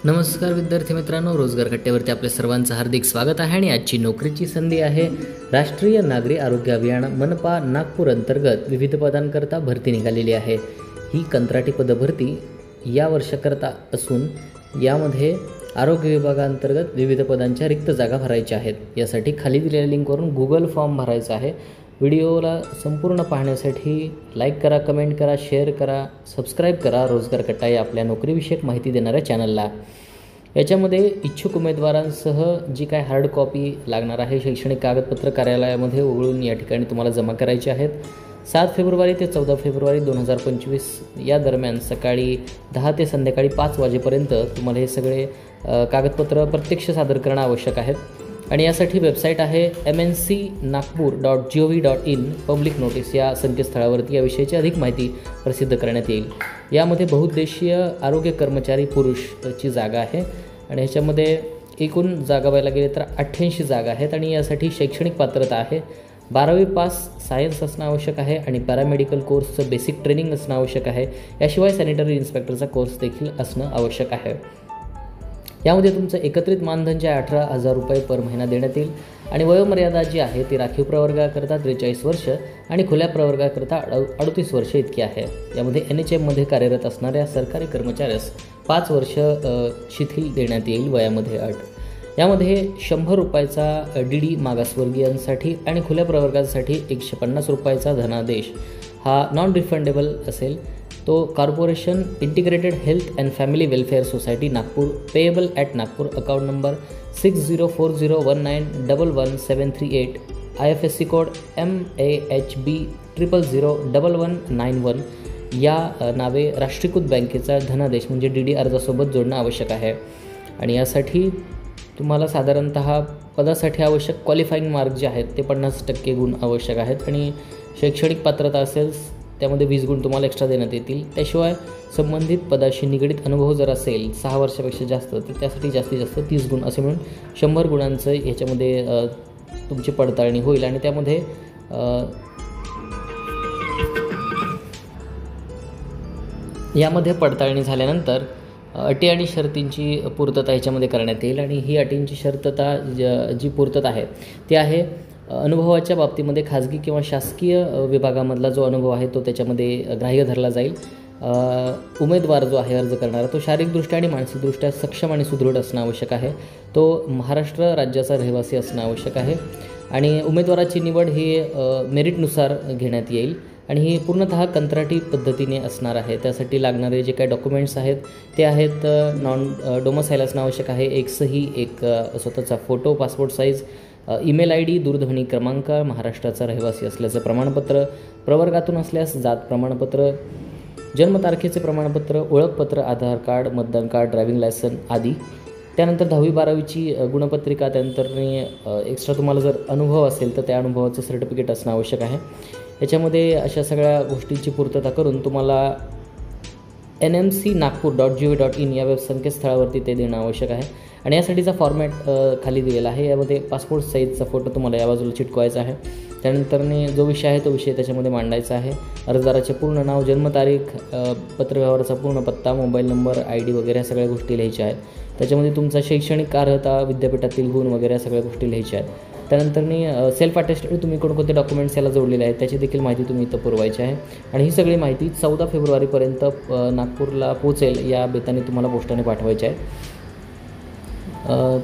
नमस्कार विद्यार्थी मित्रांनो, रोजगार कट्ट्यावरती आपल्या सर्वांचं हार्दिक स्वागत आहे. आणि आजची नोकरीची संधी आहे राष्ट्रीय नागरी आरोग्य अभियान मनपा नागपूर अंतर्गत विविध पदांकरता भरती निघालेली आहे. ही कंत्राटी पदभरती या वर्षाकरता असून यामध्ये आरोग्य विभागांतर्गत विविध पदांच्या रिक्त जागा भरायच्या आहेत. यासाठी खाली दिलेल्या लिंकवरून गुगल फॉर्म भरायचा आहे. व्हिडिओला संपूर्ण पाहण्यासाठी लाईक करा, कमेंट करा, शेअर करा, सबस्क्राईब करा रोजगार कट्टा या आपल्या नोकरीविषयक माहिती देणाऱ्या चॅनलला. याच्यामध्ये इच्छुक उमेदवारांसह जी काय हार्ड कॉपी लागणार आहे, शैक्षणिक कागदपत्र कार्यालयामध्ये ओळून या ठिकाणी तुम्हाला जमा करायचे आहेत. 7 फेब्रुवारी ते 14 फेब्रुवारी 2025 या दरम्यान सकाळी 10 ते संध्याकाळी 5 वाजेपर्यंत तुम्हाला हे सगळे कागदपत्र प्रत्यक्ष सादर करणं आवश्यक आहेत. आणि यासाठी वेबसाईट आहे mncnagpur.gov.in. पब्लिक नोटीस या संकेतस्थळावरती याविषयीची अधिक माहिती प्रसिद्ध करण्यात येईल. यामध्ये बहुउद्देशीय आरोग्य कर्मचारी पुरुषची जागा आहे आणि ह्याच्यामध्ये एकूण जागा बघायला गेले तर 88 जागा आहेत. आणि यासाठी शैक्षणिक पात्रता आहे 12वी पास सायन्स असणं आवश्यक आहे आणि पॅरामेडिकल कोर्सचं बेसिक ट्रेनिंग असणं आवश्यक आहे. याशिवाय सॅनिटरी इन्स्पेक्टरचा कोर्स देखील असणं आवश्यक आहे. यामध्ये तुमचं एकत्रित मानधन जे 18,000 रुपये पर महिना देण्यात येईल. आणि वयोमर्यादा जी आहे ती राखीव प्रवर्गाकरता 43 वर्ष आणि खुल्या प्रवर्गाकरता 38 वर्ष इतकी आहे. यामध्ये NHMमध्ये कार्यरत असणाऱ्या सरकारी कर्मचाऱ्यास 5 वर्ष शिथिल देण्यात येईल वयामध्ये अट. यामध्ये 100 रुपयाचा DD मागासवर्गीयांसाठी आणि खुल्या प्रवर्गासाठी 150 रुपयाचा धनादेश हा नॉन रिफंडेबल असेल. तो corporation integrated health and family welfare society Nagpur, payable at Nagpur, account number 604019111738, IFSC code MAHB 0001191 या नावे राष्ट्रीयकृत बँकेचा धनादेश म्हणजे DD अर्जासोबत जोडणं आवश्यक आहे. आणि यासाठी तुम्हाला साधारणतः पदासाठी आवश्यक क्वालिफाईंग मार्क जे आहेत ते 50% गुण आवश्यक आहेत. आणि शैक्षणिक पात्रता असेल त्यामध्ये 20 गुण तुम्हाला एक्स्ट्रा देण्यात येतील. त्याशिवाय संबंधित पदाशी निगडीत अनुभव जर असेल 6 वर्षापेक्षा जास्त तर त्यासाठी जास्तीत जास्त 30 गुण असे मिळून 100 गुणांचं ह्याच्यामध्ये तुमची पडताळणी होईल. आणि त्यामध्ये यामध्ये पडताळणी झाल्यानंतर अटी आणि शर्तींची पूर्तता ह्याच्यामध्ये करण्यात येईल. आणि ही अटींची शर्तता जी पूर्तता आहे ती आहे अनुभवाच्या बाबतीमध्ये खाजगी किंवा शासकीय विभागामधला जो अनुभव आहे तो त्याच्यामध्ये ग्राह्य धरला जाईल. उमेदवार जो आहे अर्ज करणारा तो शारीरिकदृष्ट्या आणि मानसिकदृष्ट्या सक्षम आणि सुदृढ असणं आवश्यक आहे. तो महाराष्ट्र राज्याचा रहिवासी असणं आवश्यक आहे. आणि उमेदवाराची निवड ही मेरिटनुसार घेण्यात येईल. आणि ही पूर्णतः कंत्राटी पद्धतीने असणार आहे. त्यासाठी लागणारे जे काही डॉक्युमेंट्स आहेत ते आहेत नॉन डोमसाईल असणं आवश्यक आहे, एक सही, एक स्वतःचा photo, passport size, email ID, दूरध्वनी क्रमांक, महाराष्ट्राचा रहिवासी असल्याचं प्रमाणपत्र, प्रवर्गातून असल्यास जात प्रमाणपत्र, जन्मतारखेचे प्रमाणपत्र, ओळखपत्र, आधार कार्ड, मतदान कार्ड, ड्रायव्हिंग लायसन आदी. त्यानंतर 10वी-12वीची गुणपत्रिका, त्यानंतर एक्स्ट्रा तुम्हाला जर अनुभव असेल तर त्या अनुभवाचं सर्टिफिकेट असणं आवश्यक आहे. याच्यामध्ये अशा सगळ्या गोष्टींची पूर्तता करून तुम्हाला mncnagpur.gov.in या संकेतस्थळावरती ते देणं आवश्यक आहे. आणि यासाठीचा फॉर्मॅट खाली दिलेला आहे. यामध्ये पासपोर्ट साईजचा फोटो तुम्हाला या बाजूला चिटकवायचा आहे. त्यानंतरने जो विषय आहे तो विषय त्याच्यामध्ये मांडायचा आहे. अर्जदाराचे पूर्ण नाव, जन्मतारीख, पत्रव्यवहाराचा पूर्ण पत्ता, मोबाईल नंबर, ID वगैरे ह्या सगळ्या गोष्टी लिहायच्या आहेत. त्याच्यामध्ये तुमचा शैक्षणिक अर्हता, विद्यापीठातील गुण वगैरे या सगळ्या गोष्टी लिहायच्या आहेत. त्यानंतरने सेल्फ अटेस्टेड तुम्ही कोणकोणते डॉक्युमेंट्स याला जोडलेले आहेत त्याची देखील माहिती तुम्ही इथं पुरवायची आहे. आणि ही सगळी माहिती 14 फेब्रुवारीपर्यंत नागपूरला पोहोचेल या बेताने तुम्हाला पोस्टाने पाठवायची आहे.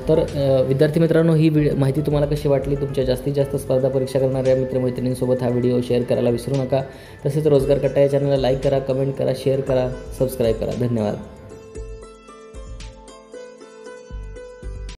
तर विद्यार्थी मित्रांनो, ही माहिती तुम्हाला कशी वाटली? तुमच्या जास्तीत जास्त स्पर्धा परीक्षा करणाऱ्या मित्रमैत्रिणींसोबत हा व्हिडिओ शेअर करायला विसरू नका. तसेच रोजगार कट्टा या चॅनलला लाईक करा, कमेंट करा, शेअर करा, सबस्क्राईब करा. धन्यवाद.